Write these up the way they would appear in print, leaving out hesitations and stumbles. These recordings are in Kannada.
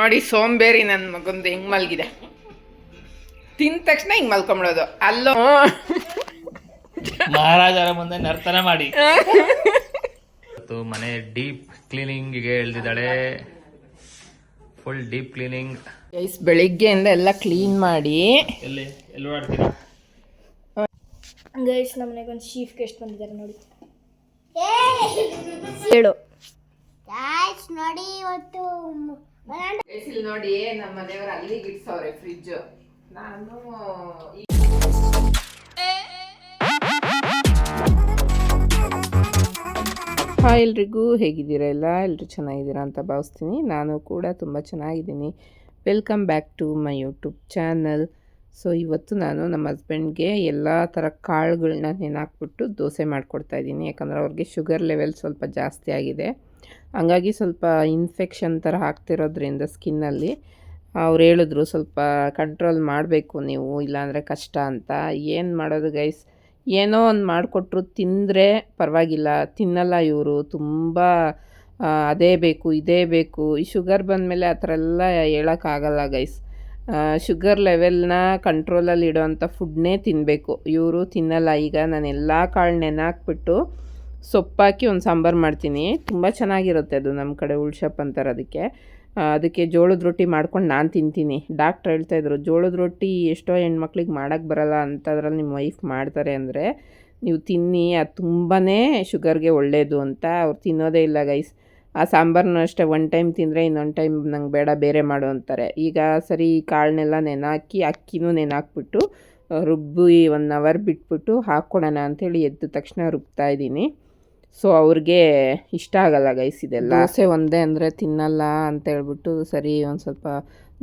ನೋಡಿ ಸೋಂಬೇರಿ ನನ್ನ ಮಗಂದು ಹೆಂಗ್ ಮಲ್ಗಿದೆ. ತಿಂದ ತಕ್ಷಣ ಹಿಂಗ್ ಮಲ್ಕೊಂಬಿಡೋದು. ಅಲ್ಲೋ ಮಹಾರಾಜರ ಮುಂದೆ ನರ್ತನ ಮಾಡಿ ಮನೆ ಡೀಪ್ ಕ್ಲೀನಿಂಗ್ಗೆ ಎಳ್ದಿದ್ದಾಳೆ. Full deep cleaning guys. ಬೆಳಿಗ್ಗೆಯಿಂದ ಎಲ್ಲ ಕ್ಲೀನ್ ಮಾಡಿ ಎಲ್ಲಿ ಆಡ್ತೀರಾ ಗೈಸ್. ನಮ್ಮ ಮನೆಗೆ ಒಂದು ಚೀಫ್ ಗೆಸ್ಟ್ ಬಂದಿದ್ದಾರೆ ನೋಡಿ. ಹೇಳು ಗೈಸ್ ನೋಡಿ ಇವತ್ತು ಇಲ್ಲಿ ನೋಡಿ ನಮ್ಮ ಮನೆಯವರು ಅಲ್ಲಿಗೆ ಇಡ್ಸವ್ರೆ ಫ್ರಿಜ್. ನಾನು ಹಾಯ್ ಎಲ್ರಿಗೂ, ಹೇಗಿದ್ದೀರಾ? ಎಲ್ಲರೂ ಚೆನ್ನಾಗಿದ್ದೀರಾ ಅಂತ ಭಾವಿಸ್ತೀನಿ. ನಾನು ಕೂಡ ತುಂಬ ಚೆನ್ನಾಗಿದ್ದೀನಿ. Welcome back to my YouTube channel. So ಇವತ್ತು ನಾನು ನಮ್ಮ ಹಸ್ಬೆಂಡ್ಗೆ ಎಲ್ಲ ಥರ ಕಾಳುಗಳನ್ನ ನೆನಾಕ್ಬಿಟ್ಟು ದೋಸೆ ಮಾಡಿಕೊಡ್ತಾಯಿದ್ದೀನಿ. ಯಾಕಂದರೆ ಅವ್ರಿಗೆ ಶುಗರ್ ಲೆವೆಲ್ ಸ್ವಲ್ಪ ಜಾಸ್ತಿ ಆಗಿದೆ. ಹಂಗಾಗಿ ಸ್ವಲ್ಪ ಇನ್ಫೆಕ್ಷನ್ ಥರ ಆಗ್ತಿರೋದ್ರಿಂದ ಸ್ಕಿನ್ನಲ್ಲಿ ಅವ್ರು ಹೇಳಿದ್ರು ಸ್ವಲ್ಪ ಕಂಟ್ರೋಲ್ ಮಾಡಬೇಕು ನೀವು, ಇಲ್ಲಾಂದರೆ ಕಷ್ಟ ಅಂತ. ಏನು ಮಾಡೋದು ಗೈಸ್, ಏನೋ ಒಂದು ಮಾಡಿಕೊಟ್ರು ತಿಂದರೆ ಪರವಾಗಿಲ್ಲ, ತಿನ್ನಲ್ಲ ಇವರು. ತುಂಬ ಅದೇ ಬೇಕು ಇದೇ ಬೇಕು. ಈ ಶುಗರ್ ಬಂದಮೇಲೆ ಆ ಥರ ಎಲ್ಲ ಹೇಳೋಕ್ಕಾಗಲ್ಲ ಗೈಸ್. ಶುಗರ್ ಲೆವೆಲ್ನ ಕಂಟ್ರೋಲಲ್ಲಿ ಇಡೋವಂಥ ಫುಡ್ನೇ ತಿನ್ನಬೇಕು. ಇವರು ತಿನ್ನಲ್ಲ. ಈಗ ನಾನು ಎಲ್ಲ ಕಾಳು ನೆನೆಹಾಕ್ಬಿಟ್ಟು ಸೊಪ್ಪಾಕಿ ಒಂದು ಸಾಂಬಾರು ಮಾಡ್ತೀನಿ. ತುಂಬ ಚೆನ್ನಾಗಿರುತ್ತೆ ಅದು. ನಮ್ಮ ಕಡೆ ಉಳ್ಶಪ್ ಅಂತಾರೆ ಅದಕ್ಕೆ ಜೋಳದ ರೊಟ್ಟಿ ಮಾಡ್ಕೊಂಡು ನಾನು ತಿಂತೀನಿ. ಡಾಕ್ಟ್ರ್ ಹೇಳ್ತಾಯಿದ್ರು ಜೋಳದ ರೊಟ್ಟಿ ಎಷ್ಟೋ ಹೆಣ್ಮಕ್ಳಿಗೆ ಮಾಡೋಕ್ಕೆ ಬರಲ್ಲ, ಅಂಥದ್ರಲ್ಲಿ ನಿಮ್ಮ ವೈಫ್ ಮಾಡ್ತಾರೆ ಅಂದರೆ ನೀವು ತಿನ್ನಿ, ಅದು ತುಂಬಾ ಶುಗರ್ಗೆ ಒಳ್ಳೆಯದು ಅಂತ. ಅವ್ರು ತಿನ್ನೋದೇ ಇಲ್ಲ ಗೈಸ್. ಆ ಸಾಂಬಾರನ್ನು ಅಷ್ಟೇ ಒನ್ ಟೈಮ್ ತಿಂದರೆ ಇನ್ನೊಂದು ಟೈಮ್ ನಂಗೆ ಬೇಡ ಬೇರೆ ಮಾಡು ಅಂತಾರೆ. ಈಗ ಸರಿ ಕಾಳನ್ನೆಲ್ಲ ನೆನೆಹಾಕಿ ಅಕ್ಕಿನೂ ನೆನೆಹಾಕ್ಬಿಟ್ಟು ರುಬ್ಬಿ 1 ಅವರ್ ಬಿಟ್ಬಿಟ್ಟು ಹಾಕ್ಕೊಡೋಣ ಅಂಥೇಳಿ ಎದ್ದ ತಕ್ಷಣ ರುಬ್ತಾಯಿದ್ದೀನಿ. ಸೊ ಅವ್ರಿಗೆ ಇಷ್ಟ ಆಗಲ್ಲ ಗೈಸ್ ಇದೆಲ್ಲ. ದೋಸೆ ಒಂದೇ ಅಂದರೆ ತಿನ್ನಲ್ಲ ಅಂತ ಹೇಳ್ಬಿಟ್ಟು ಸರಿ ಒಂದು ಸ್ವಲ್ಪ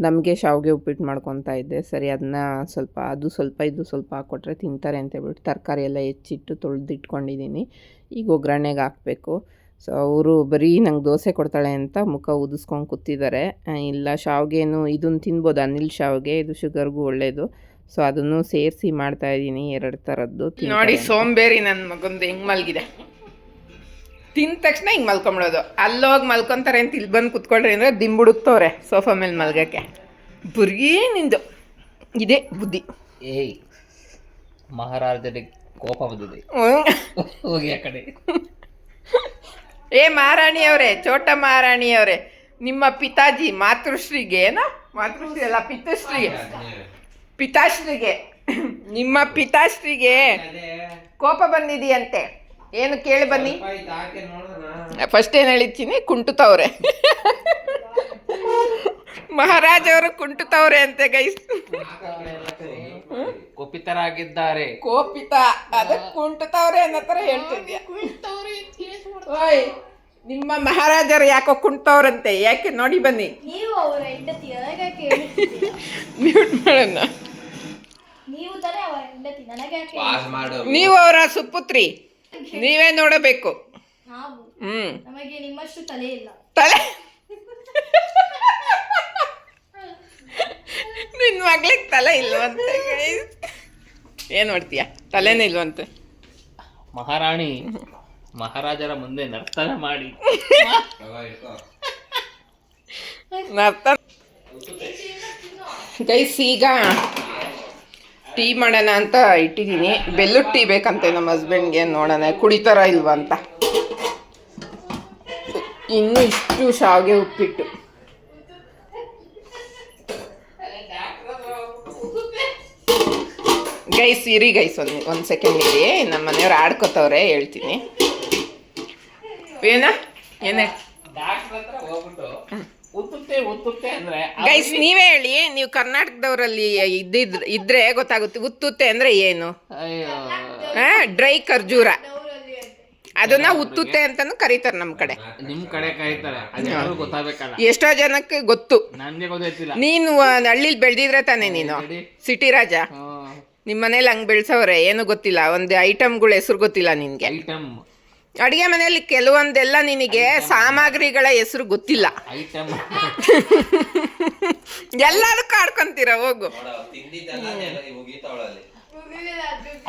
ನಮಗೆ ಶಾವಿಗೆ ಉಪ್ಪಿಟ್ಟು ಮಾಡ್ಕೊತಾ ಇದ್ದೆ. ಸರಿ ಅದನ್ನ ಸ್ವಲ್ಪ ಅದು ಸ್ವಲ್ಪ ಇದು ಸ್ವಲ್ಪ ಹಾಕ್ಕೊಟ್ರೆ ತಿಂತಾರೆ ಅಂತ ಹೇಳ್ಬಿಟ್ಟು ತರಕಾರಿ ಎಲ್ಲ ಹೆಚ್ಚಿಟ್ಟು ತೊಳೆದಿಟ್ಕೊಂಡಿದ್ದೀನಿ. ಈಗ ಒಗ್ಗರಣೆಗೆ ಹಾಕಬೇಕು. ಸೊ ಅವರು ಬರೀ ನಂಗೆ ದೋಸೆ ಕೊಡ್ತಾಳೆ ಅಂತ ಮುಖ ಊದಿಸ್ಕೊಂಡು ಕೂತಿದ್ದಾರೆ. ಇಲ್ಲ ಶಾವಿಗೆನೂ ಇದನ್ನು ತಿನ್ಬೋದು, ಅನಿಲ್ ಶಾವಿಗೆ, ಇದು ಶುಗರ್ಗೂ ಒಳ್ಳೆಯದು. ಸೊ ಅದನ್ನು ಸೇರಿಸಿ ಮಾಡ್ತಾಯಿದ್ದೀನಿ 2 ಥರದ್ದು. ನೋಡಿ ಸೋಂಬೇರಿ ನನ್ನ ಮಗಂದು ಹೆಂಗೆ ಮಲ್ಗಿದೆ. ತಿಂದ ತಕ್ಷಣ ಹಿಂಗೆ ಮಲ್ಕೊಂಬಿಡೋದು. ಅಲ್ಲೋಗಿ ಮಲ್ಕೊತಾರೆ ಅಂತ ಇಲ್ಲಿ ಬಂದು ಕುತ್ಕೊಳ್ರಿ ಅಂದರೆ ದಿಂಬುಡುಕ್ತವ್ರೆ ಸೋಫಾ ಮೇಲೆ ಮಲ್ಗಕ್ಕೆ. ಬರೀ ನಿಂದು ಇದೇ ಬುದ್ಧಿ. ಏಯ್ ಮಹಾರಾಜರಿಗೆ ಕೋಪ ಬಂದಿದೆ, ಹೋಗಿ ಆ ಕಡೆ. ಏ ಮಹಾರಾಣಿಯವರೇ, ಚೋಟ ಮಹಾರಾಣಿಯವರೇ, ನಿಮ್ಮ ಪಿತಾಜಿ ಮಾತೃಶ್ರೀಗೆ ಏನೋ ಮಾತೃಶ್ರೀ ಅಲ್ಲ ಪಿತಾಶ್ರೀಗೆ ನಿಮ್ಮ ಪಿತಾಶ್ರೀಗೆ ಕೋಪ ಬಂದಿದೆಯಂತೆ. ಏನು ಕೇಳಿ ಬನ್ನಿ. ಫಸ್ಟ್ ಏನು ಹೇಳಿದ್ದೀನಿ, ಕುಂಟುತ್ತವ್ರೆ. ಮಹಾರಾಜವರು ಕುಂಟುತ್ತವ್ರೆ ಅಂತೆ ಗೈಸ್. ಕೋಪಿತರಾಗಿದ್ದಾರೆ. ಕೋಪಿತ ಅದಕ್ಕೆ ಕುಂಟುತ್ತವ್ರೆ ಅನ್ನೋ ಥರ ಹೇಳ್ತಿದ್ಯಾ. ಓಯ್ ನಿಮ್ಮ ಮಹಾರಾಜರು ಯಾಕೋ ಕುಂಟವ್ರಂತೆ, ಯಾಕೆ ನೋಡಿ ಬನ್ನಿ. ಮ್ಯೂಟ್ ಮಾಡೋಣ. ನೀವು ಅವರ ಸುಪುತ್ರಿ, ನೀವೇ ನೋಡಬೇಕು. ನಮಗೆ ನಿಮ್ಮಷ್ಟು ತಲೆ ಇಲ್ಲ. ತಲೆ ನಿನ್ನ ಮಗಳಿಗೆ ತಲೆ ಇಲ್ವಂತೆ. ಏನು ಮಾಡ್ತೀಯ, ತಲೆನೇ ಇಲ್ವಂತೆ. ಮಹಾರಾಣಿ ಮಹಾರಾಜರ ಮುಂದೆ ನರ್ತನ ಮಾಡಿ ಗೈಸ್. ಈಗ ಟೀ ಮಾಡೋಣ ಅಂತ ಇಟ್ಟಿದ್ದೀನಿ. ಬೆಲ್ಲದ ಟೀ ಬೇಕಂತೆ ನಮ್ಮ ಹಸ್ಬೆಂಡ್ಗೆ. ನೋಡೋಣ ಕುಡಿತಾರ ಇಲ್ವಾ ಅಂತ. ಇನ್ನು ಇಷ್ಟು ಶಾವಿಗೆ ಉಪ್ಪಿಟ್ಟು. ಗೈಸ್ ಇರಿ ಗೈಸ್, ಒಂದು ಸೆಕೆಂಡ್ ಇರಿ. ನಮ್ಮ ಮನೆಯವ್ರು ಆಡ್ಕೋತವ್ರೆ, ಹೇಳ್ತೀನಿ. ಏನೇ ಗೈಸ್ ನೀವೇ ಹೇಳಿ. ನೀವು ಕರ್ನಾಟಕದವರಲ್ಲಿ ಇದ್ರೆ ಗೊತ್ತಾಗುತ್ತೆ. ಉತ್ತುತ್ತೆ ಅಂದ್ರೆ ಏನು? ಡ್ರೈ ಖರ್ಜೂರ, ಅದನ್ನ ಉತ್ತುತ್ತೆ ಅಂತಾನು ಕರೀತಾರೆ ನಮ್ಮ ಕಡೆ. ನಿಮ್ ಕಡೆ ಕರೀತಾರೆ, ಗೊತ್ತಾಗಬೇಕಲ್ಲ. ಎಷ್ಟೋ ಜನಕ್ಕೆ ಗೊತ್ತು, ನನ್ಗೆ ಗೊತ್ತಿಲ್ಲ. ನೀನು ಹಳ್ಳಿಲಿ ಬೆಳೆದಿದ್ರೆ ತಾನೇ ನೀನು ಸಿಟಿ ರಾಜ. ನಿಮ್ಮ ಮನೇಲಿ ಹಂಗೆ ಬೆಳೆಸವ್ರೆ, ಏನು ಗೊತ್ತಿಲ್ಲ. ಒಂದು ಐಟಮ್ಗಳ ಹೆಸರು ಗೊತ್ತಿಲ್ಲ ನಿನಗೆ. ಅಡುಗೆ ಮನೆಯಲ್ಲಿ ಕೆಲವೊಂದೆಲ್ಲ ನಿನಗೆ ಸಾಮಗ್ರಿಗಳ ಹೆಸರು ಗೊತ್ತಿಲ್ಲ. ಎಲ್ಲದಕ್ಕೂ ಆಡ್ಕೊಂತೀರ ಹೋಗು.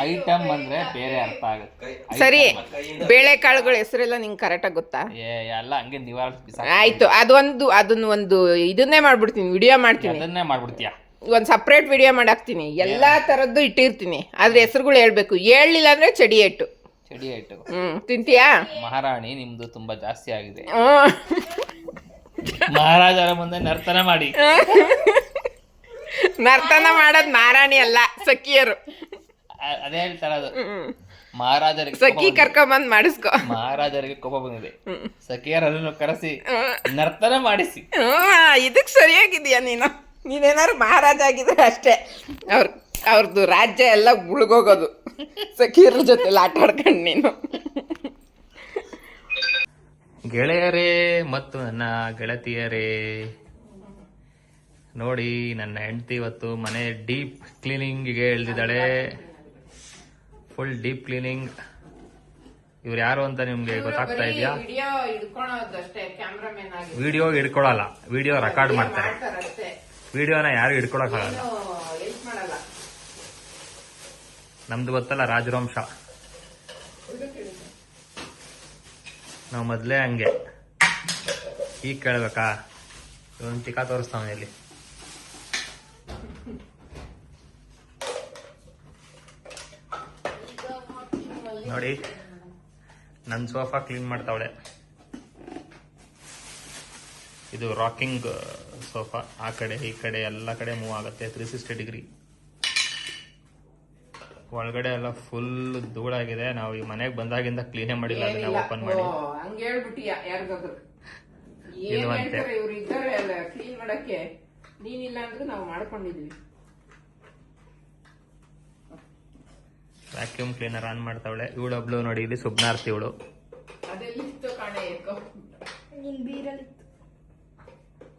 ಐಟಮ್ ಅಂದ್ರೆ ಬೇರೆ ಅರ್ಥ ಆಗುತ್ತೆ. ಸರಿ, ಬೇಳೆಕಾಳುಗಳ ಹೆಸರೆಲ್ಲ ನಿಂಗೆ ಕರೆಕ್ಟಾಗಿ ಗೊತ್ತಾ? ಎಲ್ಲ ಹಂಗೆ ನಿವಾರಿಸಿ ಆಯ್ತು, ಅದನ್ನ ಒಂದು ಇದನ್ನೇ ಮಾಡ್ಬಿಡ್ತೀನಿ, ವಿಡಿಯೋ ಮಾಡ್ತೀನಿ. ಅದನ್ನೇ ಮಾಡ್ಬಿಡ್ತೀಯ. ಒಂದು ಸಪ್ರೇಟ್ ವಿಡಿಯೋ ಮಾಡಾಕ್ತೀನಿ, ಎಲ್ಲ ಥರದ್ದು ಇಟ್ಟಿರ್ತೀನಿ. ಅದ್ರ ಹೆಸರುಗಳು ಹೇಳ್ಬೇಕು, ಹೇಳಲಿಲ್ಲ ಅಂದ್ರೆ ಚಡಿ ಏಟು. ತಿಂತೀಯಾ? ಮಹಾರಾಣಿ ನಿಮ್ದು ತುಂಬಾ ಜಾಸ್ತಿ ಆಗಿದೆ. ಹ್ಮ್. ಮಹಾರಾಜರ ಮುಂದೆ ನರ್ತನ ಮಾಡಿ. ನರ್ತನ ಮಾಡೋದು ಮಹಾರಾಣಿ ಅಲ್ಲ, ಸಖಿಯರು. ಅದೇ ಹೇಳ್ತಾರೆ ಅದು. ಮಹಾರಾಜರಿಗೆ ಸಖಿ ಕರ್ಕೊಂಬಂದ್ ಮಾಡಿಸ್ಕೊ. ಮಹಾರಾಜರಿಗೆ ಕೋಪ ಬಂದಿದೆ, ಸಖಿಯರನ್ನು ಕರೆಸಿ ನರ್ತನ ಮಾಡಿಸಿ. ಇದಕ್ ಸರಿಯಾಗಿದೀಯ ನೀನೇನಾದ್ರು ಮಹಾರಾಜ ಆಗಿದ್ರೆ ಅಷ್ಟೇ, ಅವ್ರದ್ದು ರಾಜ್ಯ ಎಲ್ಲ ಉಳ್ಗೋಗೋದು. ಸಖಿಯರ ಜೊತೆ ಆಟ ಆಡ್ಕೊಂಡು ನೀನು. ಗೆಳೆಯರೇ ಮತ್ತು ನನ್ನ ಗೆಳತಿಯರೇ, ನೋಡಿ ನನ್ನ ಹೆಂಡತಿ ಇವತ್ತು ಮನೆ ಡೀಪ್ ಕ್ಲೀನಿಂಗಿಗೆ ಇಳಿದಿದ್ದಾಳೆ. Full deep cleaning. ಇವ್ರು ಯಾರು ಅಂತ ನಿಮ್ಗೆ ಗೊತ್ತಾಗ್ತಾ ಇದೆಯಾ? ವಿಡಿಯೋ ಹಿಡ್ಕೊಳಲ್ಲ, ವಿಡಿಯೋ ರೆಕಾರ್ಡ್ ಮಾಡ್ತಾರೆ. ವಿಡಿಯೋನ ಯಾರು ಹಿಡ್ಕೊಳಕ್ಕಾಗಲ್ಲ. ನಮ್ದು ಗೊತ್ತಲ್ಲ ರಾಜವಂಶ, ನಾವು ಮೊದಲೇ ಹಂಗೆ. ಈಗ ಕೇಳ್ಬೇಕಾ? ಇವನ್ ಚಿಕ್ಕ ತೋರಿಸ್ತಾವ ಇಲ್ಲಿ. ನೋಡಿ, ನನ್ನ ಸೋಫಾ ಕ್ಲೀನ್ ಮಾಡ್ತಾವಳೆ. ಇದು ರಾಕಿಂಗ್ ಸೋಫಾ, ಆ ಕಡೆ ಈ ಕಡೆ ಎಲ್ಲ ಕಡೆ ಮೂವ್ ಆಗುತ್ತೆ 360 ಡಿಗ್ರಿ. ಒಳಗಡೆ ಎಲ್ಲ ಫುಲ್ ಧೂಳಾಗಿದೆ. ನಾವು ಈ ಮನೆಗೆ ಬಂದಾಗಿಂದ ಕ್ಲೀನೇ ಮಾಡಿಲ್ಲ, ಅದನ್ನ ಓಪನ್ ಮಾಡಿ. ಇಲ್ವಂತೆ. ಕ್ಲೀನ್ ಮಾಡಕ್ಕೆ ನೀನಿಲ್ಲ ಅಂದ್ರೆ ನಾವು ಮಾಡ್ಕೊಂಡಿದ್ವಿ. ವ್ಯಾಕ್ಯೂಮ್ ಕ್ಲೀನರ್ ಆನ್ ಮಾಡ್ತಾವಳೆ. ಇವಳೊಬ್ಳು ನೋಡಿ, ಇಲ್ಲಿ ಸುಬ್ನಾರ್ತಿ ಇವಳು.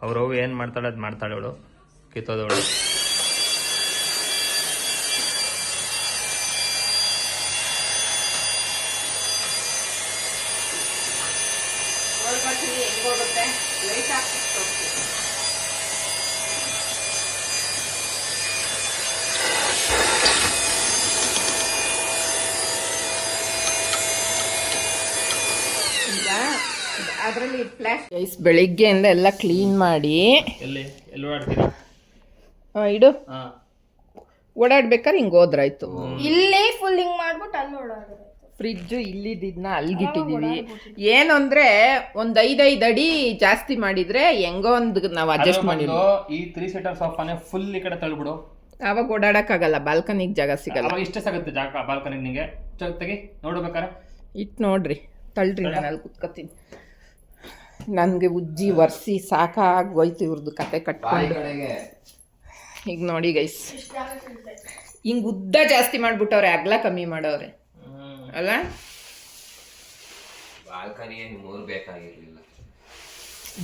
ಅವ್ರವ್ ಏನ್ ಮಾಡ್ತಾಳೆ ಅದ್ ಮಾಡ್ತಾಳೆ ಇವಳು, ಕಿತ್ತೋದವಳು. ಅದರಲ್ಲಿ ಫ್ಲಾಶ್ ಬೆಳಿಗ್ಗೆಯಿಂದ ಎಲ್ಲ ಕ್ಲೀನ್ ಮಾಡಿ ಎಲ್ಲಿ ಓಡಾಡ್ತೀರಾ? ಇಡು. ಓಡಾಡ್ಬೇಕಾದ್ರೆ ಹಿಂಗೆ ಹೋದ್ರಾಯ್ತು. ಇಲ್ಲೇ ಫುಲ್ ಹಿಂಗ್ ಮಾಡ್ಬಿಟ್ಟು ಅಲ್ಲಿ ಓಡಾಡೋದು. ಫ್ರಿಜ್ ಇಲ್ಲಿದ್ದನ್ನ ಅಲ್ಗಿಟ್ಟಿದೀವಿ. ಏನು ಅಂದ್ರೆ ಒಂದ್ 5 ಅಡಿ ಜಾಸ್ತಿ ಮಾಡಿದ್ರೆ ಹೆಂಗೋ ಒಂದು ನಾವು ಅಡ್ಜಸ್ಟ್ ಮಾಡಿದ್ವಿ. ಈ 3 ಸೀಟರ್ ಸೋಫಾನೆ ಫುಲ್ ಈ ಕಡೆ ತಳ್ಬಿಡು. ಅವಾಗ ಓಡಾಡಕ್ ಆಗಲ್ಲ, ಬಾಲ್ಕನಿಗೆ ಜಾಗ ಸಿಗಲ್ಲ. ಇಷ್ಟೇ ಸಿಗುತ್ತೆ ಜಾಗ ಬಾಲ್ಕನಿಗೆ. ನಿಂಗೆ ತೆಗಿ ನೋಡ್ಬೇಕಾರೆ ಇಟ್ ನೋಡ್ರಿ, ತಳ್ರಿ, ನಾನು ಅಲ್ಲಿ ಕುತ್ಕೋತೀನಿ. ನನ್ಗೆ ಉಜ್ಜಿ ಒರ್ಸಿ ಸಾಕಾಗೋಯ್ತು ಇವ್ರದ್ದು ಕತೆ ಕಟ್ಕೊಂಡು. ಈಗ ನೋಡಿ ಗೈಸ್, ಹಿಂಗ್ ಉದ್ದ ಜಾಸ್ತಿ ಮಾಡ್ಬಿಟ್ಟವ್ರೆ, ಅಗ್ಲ ಕಮ್ಮಿ ಮಾಡವ್ರೆ ಅಲ್ಲ.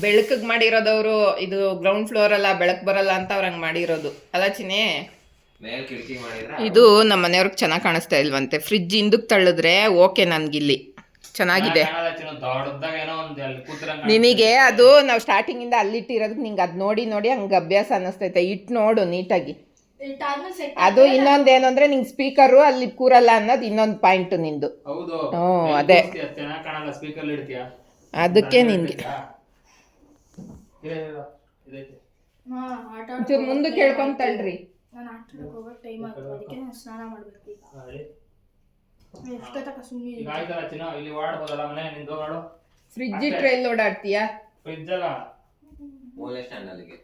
ಬೆಳಕಿಗೆ ಮಾಡಿರೋದವ್ರು, ಇದು ಗ್ರೌಂಡ್ ಫ್ಲೋರ್ ಅಲ್ಲ, ಬೆಳಕು ಬರಲ್ಲ ಅಂತ ಅವ್ರ ಹಂಗೆ ಮಾಡಿರೋದು ಅಲ್ಲ ಚಿನ್ನೆ. ಇದು ನಮ್ಮ ಮನೆಯವ್ರಿಗೆ ಚೆನ್ನಾಗಿ ಕಾಣಿಸ್ತಾ ಇಲ್ವಂತೆ. ಫ್ರಿಜ್ ಹಿಂದಕ್ಕೆ ತಳ್ಳಿದ್ರೆ ಓಕೆ, ನನ್ಗಿಲ್ಲಿ ಚೆನ್ನಾಗಿದೆ. ನಿನಗೆ ಅದು ನಾವು ಸ್ಟಾರ್ಟಿಂಗ್ ಇಂದ ಅಲ್ಲಿಟ್ಟಿರೋದಕ್ಕೆ ನಿಂಗೆ ಅದು ನೋಡಿ ನೋಡಿ ಹಂಗೆ ಅಭ್ಯಾಸ ಅನ್ನಿಸ್ತೈತೆ. ಇಟ್ಟು ನೋಡು ನೀಟಾಗಿ. ಅದು ಇನ್ನೊಂದೇನು ಅಂದ್ರೆ ನಿಂಗೆ ಸ್ಪೀಕರು ಅಲ್ಲಿ ಕೂರಲ್ಲ ಅನ್ನೋದು ಇನ್ನೊಂದು ಪಾಯಿಂಟ್ ನಿಂದು. ಅದೇ ಅದಕ್ಕೆ ನಿನ್ಗೆ ಮುಂದೆ ಕೇಳ್ಕೊಂಡ್ ತಳ್ರಿ. ನಾನು ಆಟ ಹೋಗಕ್ಕೆ ಟೈಮ್ ಆಗ್ತದೆ, ಅದಕ್ಕೆ ನಾನು ಸ್ನಾನ ಮಾಡ್ಬೇಕು ಈಗ. ಫ್ರಿಜ್ ಇಟ್ರೆ ಎಲ್ಲಿ ಓಡಾಡ್ತೀಯಾ? ಫ್ರಿಜ್ ಅಲ್ಲ, ಮೂಲೆ ಸ್ಟ್ಯಾಂಡ್ ಅಲ್ಲಿಗೆ.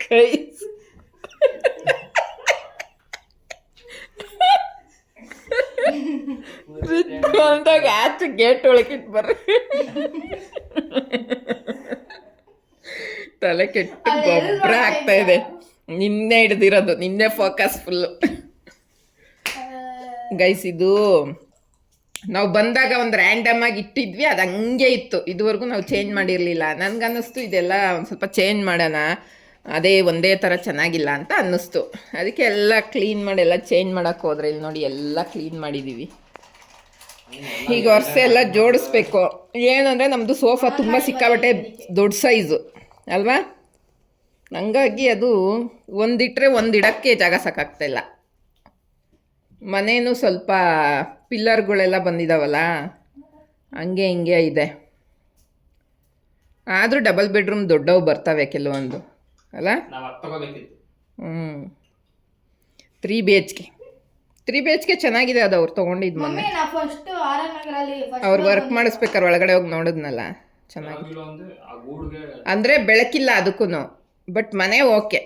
ಫ್ರಿಜ್ ಆಚೆ ಗೇಟ್ ಒಳಗಿಟ್ಟು ಬರ್ರಿ. ತಲೆ ಕೆಟ್ಟು ಗೊಬ್ಬರ ಆಗ್ತಾ ಇದೆ. ನಿನ್ನೆ ಹಿಡ್ದಿರೋದು, ನಿನ್ನೆ ಫೋಕಸ್ ಫುಲ್ಲು ಗೈಸ್. ಇದು ನಾವು ಬಂದಾಗ ಒಂದು ರ್ಯಾಂಡಮ್ ಆಗಿ ಇಟ್ಟಿದ್ವಿ, ಅದು ಹಂಗೆ ಇತ್ತು. ಇದುವರೆಗೂ ನಾವು ಚೇಂಜ್ ಮಾಡಿರಲಿಲ್ಲ. ನನಗನ್ನಿಸ್ತು ಇದೆಲ್ಲ ಒಂದು ಸ್ವಲ್ಪ ಚೇಂಜ್ ಮಾಡೋಣ, ಅದೇ ಒಂದೇ ಥರ ಚೆನ್ನಾಗಿಲ್ಲ ಅಂತ ಅನ್ನಿಸ್ತು. ಅದಕ್ಕೆ ಎಲ್ಲ ಕ್ಲೀನ್ ಮಾಡಿ ಎಲ್ಲ ಚೇಂಜ್ ಮಾಡೋಕ್ಕೆ ಹೋದ್ರೆ ಇಲ್ಲಿ ನೋಡಿ ಎಲ್ಲ ಕ್ಲೀನ್ ಮಾಡಿದ್ದೀವಿ. ಈಗ ವರ್ಷ ಎಲ್ಲ ಜೋಡಿಸ್ಬೇಕು. ಏನಂದರೆ ನಮ್ಮದು ಸೋಫಾ ತುಂಬ ಸಿಕ್ಕಾಬಟ್ಟೆ ದೊಡ್ಡ ಸೈಜು ಅಲ್ವಾ? ಹಂಗಾಗಿ ಅದು ಒಂದಿಟ್ರೆ ಒಂದಿಡಕ್ಕೆ ಜಾಗ ಸಾಕಾಗ್ತಾಯಿಲ್ಲ. ಮನೇನೂ ಸ್ವಲ್ಪ ಪಿಲ್ಲರ್ಗಳೆಲ್ಲ ಬಂದಿದ್ದಾವಲ್ಲ, ಹಂಗೆ ಹಿಂಗೆ ಇದೆ. ಆದರೂ ಡಬಲ್ ಬೆಡ್ರೂಮ್ ದೊಡ್ಡವು ಬರ್ತವೆ ಕೆಲವೊಂದು ಅಲ್ಲ. ನಾವು ತಗೋಬೇಕಿತ್ತು. 3 BHK 3 BHK ಚೆನ್ನಾಗಿದೆ ಅದು ಅವ್ರು ತೊಗೊಂಡಿದ್ದು ಮೊನ್ನೆ. ಮಮ್ಮಿ ನಾ ಫಸ್ಟ್ ಆರ್ ಎನ್ ನಗರಲ್ಲಿ ಅವ್ರು ವರ್ಕ್ ಮಾಡಿಸ್ಬೇಕಾದ್ರೆ ಒಳಗಡೆ ಹೋಗಿ ನೋಡಿದ್ನಲ್ಲ, ಚೆನ್ನಾಗಿ. ಅಂದ್ರೆ ಆ ಗೂಡ್ಗೆ ಅಂದರೆ ಬೆಳಕಿಲ್ಲ ಅದಕ್ಕೂ, ಬಟ್ ಮನೆ ಓಕೆ.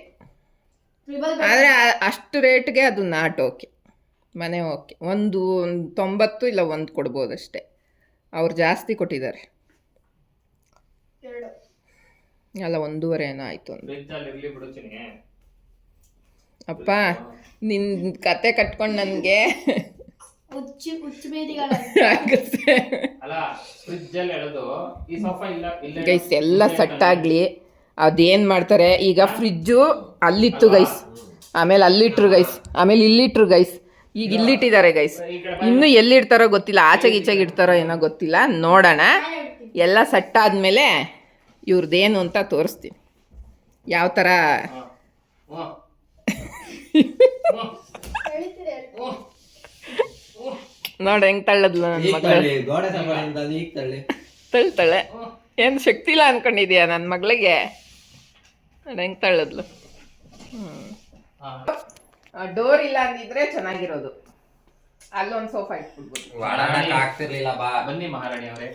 ಆದರೆ ಅಷ್ಟು ರೇಟ್ಗೆ ಅದು ನಾಟ್ ಓಕೆ. ಮನೆ ಓಕೆ. ಒಂದು 90 ಇಲ್ಲ 1 ಕೊಡ್ಬೋದಷ್ಟೇ. ಅವ್ರು ಜಾಸ್ತಿ ಕೊಟ್ಟಿದ್ದಾರೆ. 2 ಅಲ್ಲ 1.5 ಏನೋ ಆಯಿತು ಅಂತ. ಫ್ರಿಜ್ಜಲ್ಲಿ ಇರ್ಲಿ ಬಿಡು ಚಿನಿ. ಅಪ್ಪ ನಿನ್ನ ಕತೆ ಕಟ್ಕೊಂಡು ನನಗೆ ಹುಚ್ಚು ಬೇದಿಗಳ ಆಗುತ್ತೆ. ಅಲ್ಲ ಫ್ರಿಜ್ಜಲ್ಲಿ ಎಳೆದು ಈ ಸೋಫಾ ಇಲ್ಲ ಗೈಸ್ ಎಲ್ಲ ಸೆಟ್ಟಾಗಲಿ. ಅದೇನು ಮಾಡ್ತಾರೆ ಈಗ, ಫ್ರಿಜ್ಜು ಅಲ್ಲಿತ್ತು ಗೈಸ್, ಆಮೇಲೆ ಅಲ್ಲಿಟ್ರು ಗೈಸ್, ಆಮೇಲೆ ಇಲ್ಲಿಟ್ರು ಗೈಸ್, ಈಗ ಇಲ್ಲಿಟ್ಟಿದ್ದಾರೆ ಗೈಸ್. ಇನ್ನೂ ಎಲ್ಲಿಡ್ತಾರೋ ಗೊತ್ತಿಲ್ಲ, ಆಚೆಗೆ ಈಚೆಗೆ ಇಡ್ತಾರೋ ಏನೋ ಗೊತ್ತಿಲ್ಲ, ನೋಡೋಣ. ಎಲ್ಲ ಸೆಟ್ ಆದಮೇಲೆ ಇವ್ರದ್ದೇನು ಅಂತ ತೋರಿಸ್ತೀನಿ, ಯಾವ ಥರ. ನೋಡಿ ಹೆಂಗೆ ತಳ್ಳದ್ಲು ನನ್ನ ಮಗಳು. ಗೋಡೆ ಸಂಬಂಧ ಈಗ ತಳ್ಳಿ. ತಳ್ತಾಳೆ. ಏನು ಶಕ್ತಿ ಇಲ್ಲ ಅನ್ಕೊಂಡಿದ್ಯಾ ನನ್ನ ಮಗಳಿಗೆ? ನೋಡಿ ಹೆಂಗೆ ತಳ್ಳದ್ಲು. ಡೋರ್ ಇಲ್ಲ ಅಂದಿದ್ರೆ ಚೆನ್ನಾಗಿರೋದು. ಅಲ್ಲೊಂದು ಸೋಫಾ ಇಟ್ಬಿಡ್ಬೋದು. ಓಡಾಡಕ್ ಆಗ್ತಿರ್ಲಿಲ್ಲ ಬಾ. ಬನ್ನಿ ಮಹಾರಾಣಿ ಅವರೇ,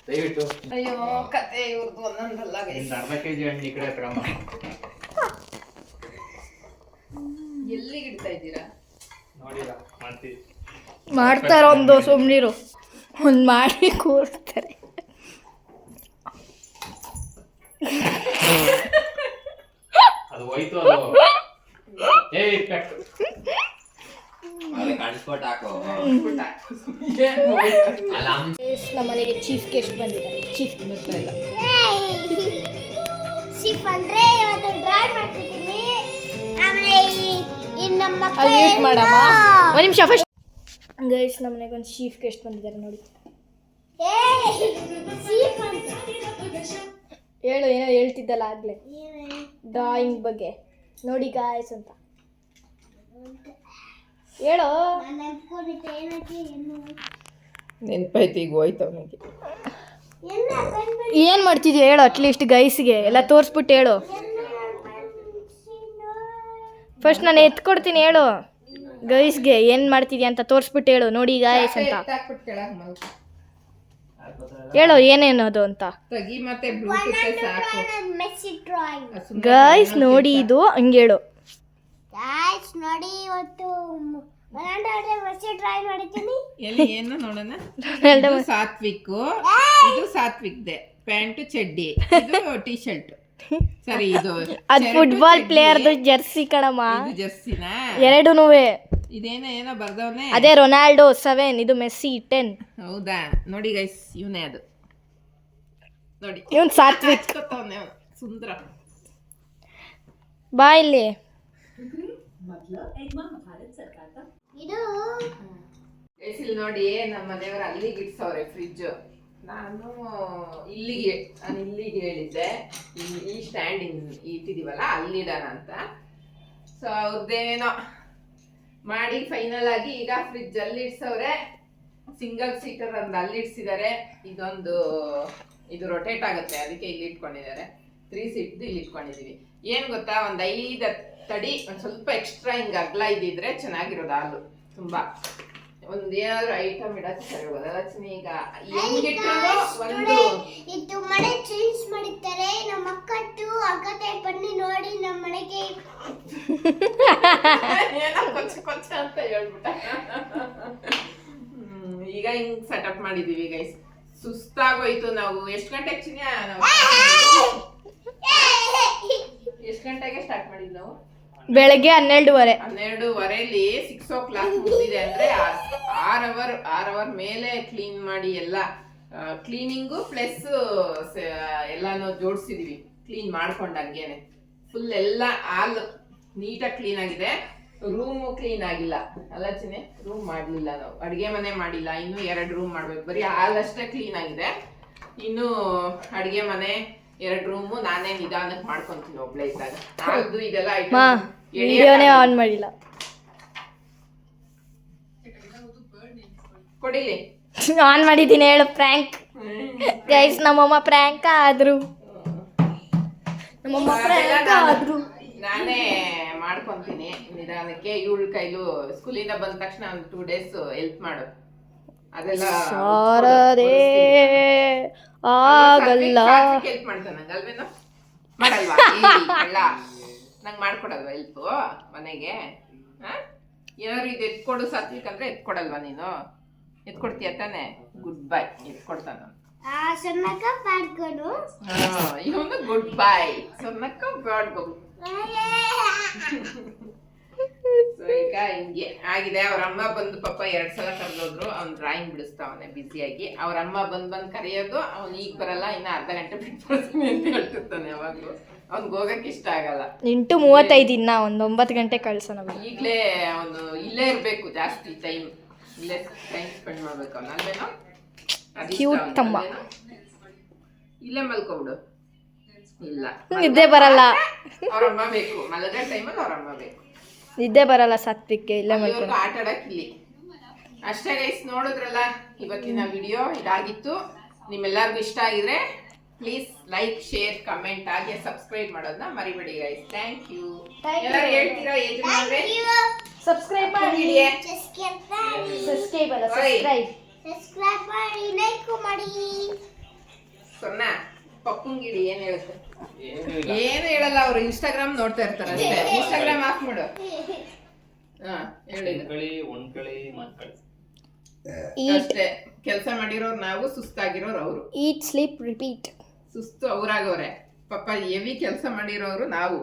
ದಯವಿಟ್ಟು. ಅಯ್ಯೋ ಕತೆ ಇವ್ರದ್ದು ಒಂದೊಂದಲ್ಲ ಗೈಸ್. ಅರ್ಧ ಕೆಜಿ ಹಣ್ಣು ಈ ಕಡೆ ತಗೊಂಬ. ಎಲ್ಲಿಗೆ ಇಡ್ತಾ ಇದ್ದೀರಾ? ನೋಡಿಲ್ಲ ಮಾಡ್ತೀವಿ. ಮಾಡ್ತಾರ ಒಂದು ಸುಮ್ನಿರು, ಒಂದು ಮಾಡಿ ಕೂರ್ತಾರೆ. ಅದು ಹೋಯ್ತು ಅದು. ಕಳಿಸ್ಕೊಟ್ ಹಾಕು. ನಮ್ಮ ಮನೆಗೆ ಚೀಫ್ ಗೆಸ್ಟ್ ಬಂದಿದ್ದಾರೆ. ಚೀಫ್ ಗೊತ್ತಾಯಿಲ್ಲ. ಶಿಫ್ ಅಂದ್ರೆ ಇವತ್ತು ಡ್ರಾಯ್ ಮಾಡ್ತಿದ್ದೀನಿ. ಆಮೇಲೆ ಇನ್ನು ನಮ್ಮ ಮಕ್ಕಳು ವೇಟ್ ಮಾಡಮ್ಮ, ಒಂದು ನಿಮಿಷ ಫಸ್ಟ್. ಗೈಸ್ ನಮ್ಮ ಮನೆಗೆ ಒಂದು ಚೀಫ್ ಗೆಸ್ಟ್ ಬಂದಿದ್ದಾರೆ ನೋಡಿ. ಶಿಫ್ ಅಂತ ಹೇಳು, ಏನೋ ಹೇಳ್ತಿದ್ದಲ್ಲ ಆಗಲೇ ಡ್ರಾಯಿಂಗ್ ಬಗ್ಗೆ. ನೋಡಿ ಗಾಯ್ಸ್ ಅಂತ ಹೇಳು. ನಾನು ನೆನ್ಸ್ಕೊಂಡಿದ್ದೆ ಏನಕ್ಕೆ ಏನು ನೆನಪೈತಿ ಈಗ ಹೋಯ್ತು ಅವನಿಗೆ. ಎಲ್ಲ ಬಂದ್ಬಿಟ್ಟು ಏನು ಮಾಡ್ತಿದ್ಯಾ ಹೇಳು, ಅಟ್ಲೀಸ್ಟ್ ಗೈಸ್ಗೆ ಎಲ್ಲ ತೋರಿಸ್ಬಿಟ್ಟು ಹೇಳು. ಫಸ್ಟ್ ನಾನು ಎತ್ಕೊಡ್ತೀನಿ, ಹೇಳು ಗೈಸ್ಗೆ ಏನು ಮಾಡ್ತಿದ್ಯಾ ಅಂತ ತೋರಿಸ್ಬಿಟ್ಟು ಹೇಳು. ನೋಡಿ ಗಾಯ್ಸ್ ಅಂತ ಹೇಳು, ಏನೇನು ಅದು ಅಂತ. ತಗಿ ಮತ್ತೆ ಬ್ಲೂಟೂತ್ ಸಾಕು. Messi drawing. ಗೈಸ್ ನೋಡಿ ಇದು ಹಂಗೆ ಹೇಳು. ಗಾಯ್ಸ್ ನೋಡಿ ಇವತ್ತು ಮೆಸ್ಸಿ ಡ್ರಾಯಿಂಗ್ ಮಾಡಿದ್ದೀನಿ. ಎಲ್ಲಿ ಏನು ನೋಡೋಣ. ಇದು ಸಾತ್ವಿಕ್, ಇದು ಸಾತ್ವಿಕ್ದೆ ಪ್ಯಾಂಟು ಚಡ್ಡಿ, ಇದು ಟಿ ಶರ್ಟ್. ಸರಿ, ಇದು ಅದು ಫುಟ್ಬಾಲ್ ಪ್ಲೇಯರ್ದು ಜರ್ಸಿ ಕಣಮ್ಮ. ಇದು ಜರ್ಸಿನಾ? ಎರಡೂನುವೆ ಇದೇನೋ ಏನೋ ಬರ್ದವನೆ. ಅದೇ ರೊನಾಲ್ಡೋ 7, ಇದು ಮೆಸ್ಸಿ 10. ಹೌದಾ? ನೋಡಿ ಗೈಸ್, ಇವನೇ ಅದು ನೋಡಿ. ಇವನ್ ಸಾತ್ವಿಕ್. ಹಚ್ಕೊತವ್ನೆ ಅವ್ನು, ಸುಂದರ. ಬಾ ಇಲ್ಲಿ. ಇದು ಗೈಸ್ ಇಲ್ಲಿ ನೋಡಿ, ನಮ್ಮ ಮನೆಯವರು ಅಲ್ಲಿಗೆ ಇಡ್ಸವ್ರೆ ಫ್ರಿಜ್. ನಾನು ಇಲ್ಲಿಗೆ ಹೇಳಿದ್ದೆ, ಈ ಸ್ಟ್ಯಾಂಡ್ ಇಟ್ಟಿದೀವಲ್ಲ ಅಲ್ಲಿಡೋಣ ಅಂತ. ಸೊ ಅವ್ರದ್ದೇನೋ ಮಾಡಿ ಫೈನಲ್ ಆಗಿ ಈಗ ಫ್ರಿಜ್ ಅಲ್ಲಿ ಇಡ್ಸವ್ರೆ. ಸಿಂಗಲ್ ಸೀಟರ್ ಒಂದು ಅಲ್ಲಿ ಇಡ್ಸಿದ್ದಾರೆ. ಇದು ರೊಟೇಟ್ ಆಗುತ್ತೆ, ಅದಕ್ಕೆ ಇಲ್ಲಿ ಇಟ್ಕೊಂಡಿದ್ದಾರೆ. 3 ಸೀಟ್ದು ಇಲ್ಲಿ ಇಟ್ಕೊಂಡಿದೀವಿ. ಏನು ಗೊತ್ತಾ, ಒಂದು 5-10 ಅಡಿ ಒಂದು ಸ್ವಲ್ಪ ಎಕ್ಸ್ಟ್ರಾ ಹಿಂಗೆ ಅಗಲ ಇದ್ದಿದ್ರೆ ಚೆನ್ನಾಗಿರೋದು. ಹಾಲು ತುಂಬಾ ಒಂದು ಏನಾದ್ರು ಐಟಮ್ ಇಡಕ್ಕೆ ಸರಿ ಹೋಗೋದಲ್ಲ. ಈಗ ಹೆಂಗಿಟ್ರು ಒಂದು ಇದು ಮನೆ ಚೇಂಜ್ ಮಾಡಿದ್ದಾರೆ. ನಮ್ಮ ಮಕ್ಕಳು ಅಗತೆ ಬನ್ನಿ ನೋಡಿ ನಮ್ಮ ಮನೆಗೆ. ಏನೋ ಕೊಚ್ಚ ಅಂತ ಹೇಳ್ಬಿಟ್ಟ. ಈಗ ಹಿಂಗ್ ಸೆಟಪ್ ಮಾಡಿದೀವಿ ಗೈಸ್. ಸುಸ್ತಾಗೋಯ್ತು. ನಾವು ಎಷ್ಟು ಗಂಟೆಗೆ ಚಿನ್ಯಾ ಎಷ್ಟು ಗಂಟೆಗೆ ಸ್ಟಾರ್ಟ್ ಮಾಡಿದ್ ನಾವು? ಬೆಳಗ್ಗೆ 12:30. 12:30 6 o'clock ಮುಗಿದಿದೆ ಅಂದ್ರೆ 6 ಅವರ್ ಮೇಲೆ ಕ್ಲೀನ್ ಮಾಡಿ ಎಲ್ಲ ಕ್ಲೀನಿಂಗು ಪ್ಲಸ್ ಎಲ್ಲಾನು ಜೋಡಿಸಿದೀವಿ. ಕ್ಲೀನ್ ಮಾಡ್ಕೊಂಡಂಗೇನೆ ಫುಲ್ ಎಲ್ಲ ಹಾಲ್ ನೀಟಾಗಿ ಕ್ಲೀನ್ ಆಗಿದೆ. ರೂಮು ಕ್ಲೀನ್ ಆಗಿಲ್ಲ ಅಲ್ಲ ಚಿನ್ನೆ? ರೂಮ್ ಮಾಡಲಿಲ್ಲ ನಾವು, ಅಡುಗೆ ಮನೆ ಮಾಡಿಲ್ಲ. ಇನ್ನೂ 2 ರೂಮ್ ಮಾಡ್ಬೇಕು. ಬರೀ ಹಾಲ್ ಅಷ್ಟೇ ಕ್ಲೀನ್ ಆಗಿದೆ. ಇನ್ನು ಅಡುಗೆ ಮನೆ 2 ರೂಮು ನಾನೇ ನಿಧಾನಕ್ಕೆ ಮಾಡ್ಕೊಂತೀನಿ ಒಬ್ಳೆ ಇದ್ದಾಗ. ಅದು ಇದೆಲ್ಲ ಮಾ ವಿಡಿಯೋನೇ ಆನ್ ಮಾಡಿಲ್ಲ. ಕೊಡಿಲಿ. ಆನ್ ಮಾಡಿದ್ದೀನಿ ಹೇಳು. ಪ್ರ್ಯಾಂಕ್ ಗೈಸ್, ನಮ್ಮಮ್ಮ ಪ್ರ್ಯಾಂಕ್ ಆದ್ರು. ನಮ್ಮಮ್ಮ ಪ್ರ್ಯಾಂಕ್ ಆದ್ರು. ನಾನೇ ಮಾಡ್ಕೊಂತೀನಿ ನಿಧಾನಕ್ಕೆ. ಇವಳ ಕೈಲು ಸ್ಕೂಲಿಂದ ಬಂದ ತಕ್ಷಣ ಒಂದು 2 days ಹೆಲ್ಪ್ ಮಾಡು. ಅದೆಲ್ಲ ಸಾರದೇ ಆಗಲ್ಲ. ಹೆಲ್ಪ್ ಮಾಡ್ತಾನೆ ಅಲ್ವೇನೋ? ಮಾಡಲ್ವಾ? ಅಲ್ಲ ನಂಗೆ ಮಾಡ್ಕೊಡಲ್ವಾ ಹೆಲ್ಪ್ ಮನೆಗೆ? ಏನಾದ್ರು ಇದು ಎತ್ಕೊಡು ಸಾತ್ವಿಕ್ ಅಂದ್ರೆ ಎತ್ಕೊಡಲ್ವಾ ನೀನು? ಎತ್ಕೊಡ್ತೀಯ ತಾನೆ? Good bye. ಎತ್ಕೊಡ್ತಾನ ಸಣ್ಣಕ್ಕ ಮಾಡ್ಕೊಡು. ಇವನು ಗುಡ್ ಬೈ. ಸೊನ್ನಕ್ಕ ಬ್ಯಾಡ್ಗೋ. ಈಗ ಹಿಂಗೆ ಆಗಿದೆ. ಅವ್ರ ಅಮ್ಮ ಬಂದು ಪಾಪ 2 ಸಲ ಕರೆದೋದ್ರು. ಅವ್ನು ಡ್ರಾಯಿಂಗ್ ಬಿಡಿಸ್ತಾವನೆ ಬ್ಯುಸಿಯಾಗಿ. ಅವ್ರ ಅಮ್ಮ ಬಂದ್ ಕರೆಯೋದು. ಅವ್ನು ಈಗ ಬರಲ್ಲ, ಇನ್ನ ಅರ್ಧ ಗಂಟೆ ಬಿಟ್ಟು ಬರ್ತೀನಿ ಅಂತ ಹೇಳ್ತಿರ್ತಾನೆ ಯಾವಾಗ್ಲೂ. ಅವ್ನಿಗೆ ಹೋಗಕ್ಕೆ ಇಷ್ಟ ಆಗಲ್ಲ. 8:35 ಇನ್ನ ಒಂದು 9 ಗಂಟೆ ಕಳ್ಸೋಣ. ಈಗಲೇ ಅವನು ಇಲ್ಲೇ ಇರ್ಬೇಕು, ಜಾಸ್ತಿ ಟೈಮ್ ಇಲ್ಲೇ ಟೈಮ್ ಸ್ಪೆಂಡ್ ಮಾಡ್ಬೇಕು ಅವನು ಅಲ್ವೇನೋ? ಕ್ಯೂಟ್ ತಮ್ಮ. ಇಲ್ಲೇ ಮಲ್ಕೊಬಿಡು. ಇಲ್ಲ ನಿದ್ದೆ ಬರಲ್ಲ. ಅವ್ರಮ್ಮ ಬೇಕು, ಮಲಗೋ ಟೈಮಲ್ಲಿ ಅವ್ರಮ್ಮ ಬೇಕು. ನಿದ್ದೆ ಬರಲ್ಲ ಸಾತ್ವಿಕ್ಗೆ. ಇಲ್ಲೇ ಇವ್ರಿಗೆ ಆಟ ಆಡಕ್ ಇಲ್ಲಿ. ಅಷ್ಟೇ ಗೈಸ್, ನೋಡಿದ್ರಲ್ಲ ಇವತ್ತಿನ ವಿಡಿಯೋ ಇದಾಗಿತ್ತು. ನಿಮ್ಮೆಲ್ಲರಿಗೂ ಇಷ್ಟ ಆಗಿದ್ರೆ ಪ್ಲೀಸ್ ಲೈಕ್, ಶೇರ್, ಕಮೆಂಟ್ ಹಾಗೆ ಸಬ್ಸ್ಕ್ರೈಬ್ ಮಾಡೋದನ್ನ ಮರಿಬೇಡಿ ಗೈಸ್. Thank you. ಎಲ್ಲರೂ ಹೇಳ್ತೀರಾ ಯಜಮಾನ್ರೆ? ಸಬ್ಸ್ಕ್ರೈಬ್ ಮಾಡಿ. ಸಬ್ಸ್ಕ್ರೈಬ್ ಅಲ್ಲ, ಸಬ್ಸ್ಕ್ರೈಬ್. ಸಬ್ಸ್ಕ್ರೈಬ್ ಮಾಡಿ, ಲೈಕ್ ಮಾಡಿ. ಸೊನ್ನ ಪಪ್ಪಂಗಿಡಿ ಏನ್ ಹೇಳುತ್ತೆ? ಏನು ಹೇಳಲ್ಲ. ಅವ್ರು ಇನ್ಸ್ಟಾಗ್ರಾಮ್ ನೋಡ್ತಾ ಇರ್ತಾರೆ ಅಷ್ಟೇ. ಇನ್ಸ್ಟಾಗ್ರಾಮ್ ಆಫ್ ಮಾಡು. ಅಷ್ಟೇ. ಕೆಲಸ ಮಾಡಿರೋರು ನಾವು, ಸುಸ್ತಾಗಿರೋರು ಅವರು. ಈಟ್, ಸ್ಲೀಪ್, ರಿಪೀಟ್. ಸುಸ್ತು ಅವ್ರಾಗವ್ರೆ ಪಾಪ. ಹೆವಿ ಕೆಲಸ ಮಾಡಿರೋರು ನಾವು.